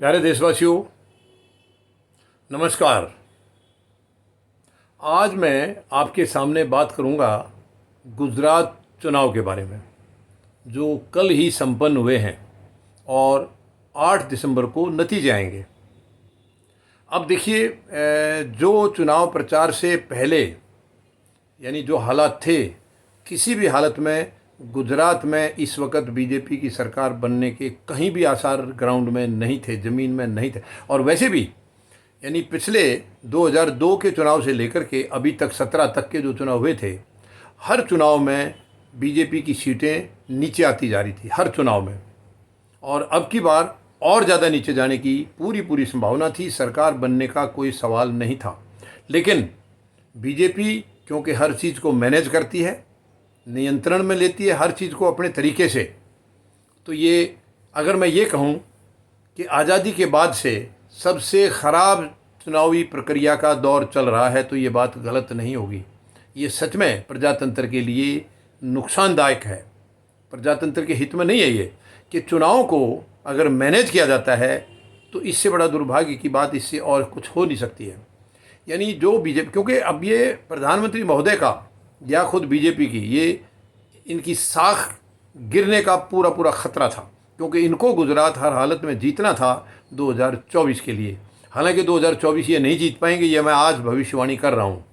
प्यारे देशवासियों, नमस्कार। आज मैं आपके सामने बात करूंगा गुजरात चुनाव के बारे में, जो कल ही संपन्न हुए हैं और 8 दिसंबर को नतीजे आएंगे। अब देखिए, जो चुनाव प्रचार से पहले यानी जो हालात थे, किसी भी हालत में गुजरात में इस वक्त बीजेपी की सरकार बनने के कहीं भी आसार ग्राउंड में नहीं थे, ज़मीन में नहीं थे। और वैसे भी यानी पिछले 2002 के चुनाव से लेकर के अभी तक 17 तक के जो चुनाव हुए थे, हर चुनाव में बीजेपी की सीटें नीचे आती जा रही थी, हर चुनाव में। और अब की बार और ज़्यादा नीचे जाने की पूरी संभावना थी। सरकार बनने का कोई सवाल नहीं था। लेकिन बीजेपी क्योंकि हर चीज़ को मैनेज करती है, नियंत्रण में लेती है हर चीज़ को अपने तरीके से, तो ये अगर मैं ये कहूँ कि आज़ादी के बाद से सबसे ख़राब चुनावी प्रक्रिया का दौर चल रहा है, तो ये बात गलत नहीं होगी। ये सच में प्रजातंत्र के लिए नुकसानदायक है, प्रजातंत्र के हित में नहीं है ये कि चुनाव को अगर मैनेज किया जाता है, तो इससे बड़ा दुर्भाग्य की बात इससे और कुछ हो नहीं सकती है। यानी जो बीजेपी, क्योंकि अब ये प्रधानमंत्री महोदय का या खुद बीजेपी की ये इनकी साख गिरने का पूरा ख़तरा था, क्योंकि इनको गुजरात हर हालत में जीतना था 2024 के लिए। हालांकि 2024 ये नहीं जीत पाएंगे, ये मैं आज भविष्यवाणी कर रहा हूँ।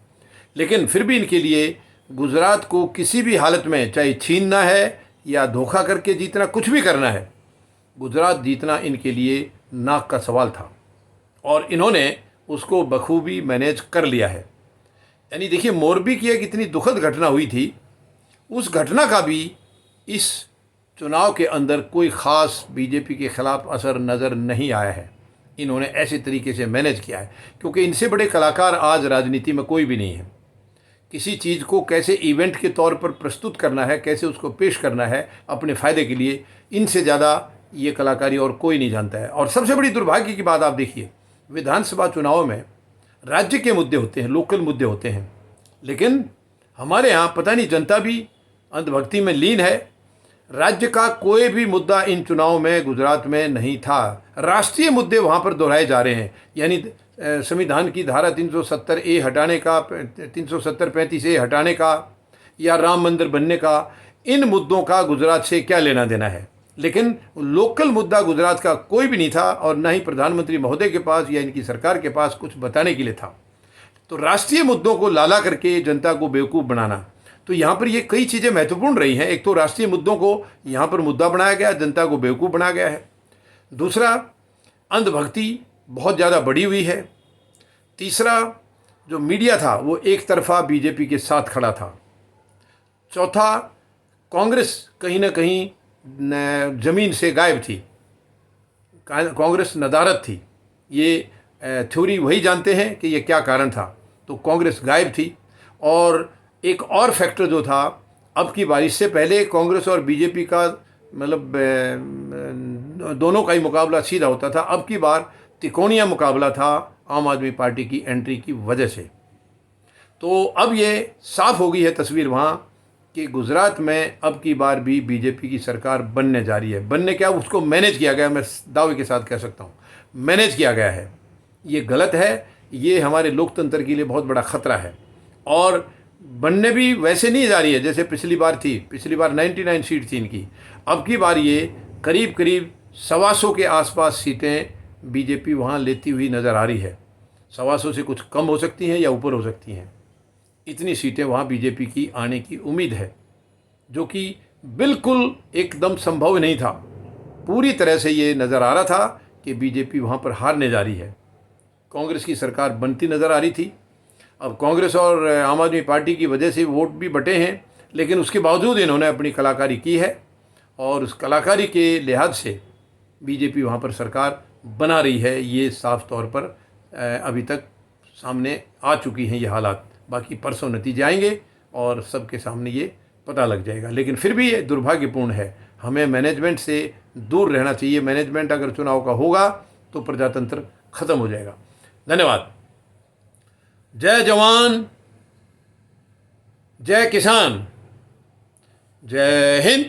लेकिन फिर भी इनके लिए गुजरात को किसी भी हालत में चाहे छीनना है या धोखा करके जीतना, कुछ भी करना है, गुजरात जीतना इनके लिए नाक का सवाल था और इन्होंने उसको बखूबी मैनेज कर लिया है। यानी देखिए, मोरबी की एक इतनी दुखद घटना हुई थी, उस घटना का भी इस चुनाव के अंदर कोई ख़ास बीजेपी के ख़िलाफ़ असर नज़र नहीं आया है। इन्होंने ऐसे तरीके से मैनेज किया है, क्योंकि इनसे बड़े कलाकार आज राजनीति में कोई भी नहीं है। किसी चीज़ को कैसे इवेंट के तौर पर प्रस्तुत करना है, कैसे उसको पेश करना है अपने फ़ायदे के लिए, इनसे ज़्यादा ये कलाकारी और कोई नहीं जानता है। और सबसे बड़ी दुर्भाग्य की बात आप देखिए, विधानसभा चुनाव में राज्य के मुद्दे होते हैं, लोकल मुद्दे होते हैं, लेकिन हमारे यहाँ पता नहीं जनता भी अंधभक्ति में लीन है। राज्य का कोई भी मुद्दा इन चुनाव में गुजरात में नहीं था। राष्ट्रीय मुद्दे वहाँ पर दोहराए जा रहे हैं। यानी संविधान की धारा 370A हटाने का, 370-35A हटाने का, या राम मंदिर बनने का, इन मुद्दों का गुजरात से क्या लेना देना है। लेकिन लोकल मुद्दा गुजरात का कोई भी नहीं था और ना ही प्रधानमंत्री महोदय के पास या इनकी सरकार के पास कुछ बताने के लिए था। तो राष्ट्रीय मुद्दों को लाला करके जनता को बेवकूफ़ बनाना, तो यहाँ पर ये कई चीज़ें महत्वपूर्ण रही हैं। एक तो राष्ट्रीय मुद्दों को यहाँ पर मुद्दा बनाया गया, जनता को बेवकूफ़ बनाया गया है। दूसरा, अंधभक्ति बहुत ज़्यादा बढ़ी हुई है। तीसरा, जो मीडिया था वो एक तरफा बीजेपी के साथ खड़ा था। चौथा, कांग्रेस कहीं ना कहीं ज़मीन से गायब थी, कांग्रेस नदारद थी। ये थ्योरी वही जानते हैं कि ये क्या कारण था। तो कांग्रेस गायब थी। और एक और फैक्टर जो था, अब की बारिश से पहले कांग्रेस और बीजेपी का मतलब दोनों का ही मुकाबला सीधा होता था। अब की बार तिकोनिया मुकाबला था आम आदमी पार्टी की एंट्री की वजह से। तो अब ये साफ हो गई है तस्वीर वहाँ कि गुजरात में अब की बार भी बीजेपी की सरकार बनने जा रही है। बनने क्या, उसको मैनेज किया गया, मैं दावे के साथ कह सकता हूँ, मैनेज किया गया है। ये गलत है, ये हमारे लोकतंत्र के लिए बहुत बड़ा ख़तरा है। और बनने भी वैसे नहीं जा रही है जैसे पिछली बार थी। पिछली बार 99 सीट थी इनकी, अब की बार ये करीब 125 के आसपास सीटें बीजेपी वहाँ लेती हुई नज़र आ रही है। 125 से कुछ कम हो सकती हैं या ऊपर हो सकती हैं। इतनी सीटें वहाँ बीजेपी की आने की उम्मीद है, जो कि बिल्कुल एकदम संभव नहीं था। पूरी तरह से ये नज़र आ रहा था कि बीजेपी वहाँ पर हारने जा रही है। कांग्रेस की सरकार बनती नज़र आ रही थी। अब कांग्रेस और आम आदमी पार्टी की वजह से वोट भी बटे हैं, लेकिन उसके बावजूद इन्होंने अपनी कलाकारी की है और उस कलाकारी के लिहाज से बीजेपी वहाँ पर सरकार बना रही है। ये साफ तौर पर अभी तक सामने आ चुकी हैं ये हालात। बाकी परसों नतीजे आएंगे और सबके सामने ये पता लग जाएगा। लेकिन फिर भी ये दुर्भाग्यपूर्ण है, हमें मैनेजमेंट से दूर रहना चाहिए। मैनेजमेंट अगर चुनाव का होगा तो प्रजातंत्र खत्म हो जाएगा। धन्यवाद। जय जवान, जय किसान, जय हिंद।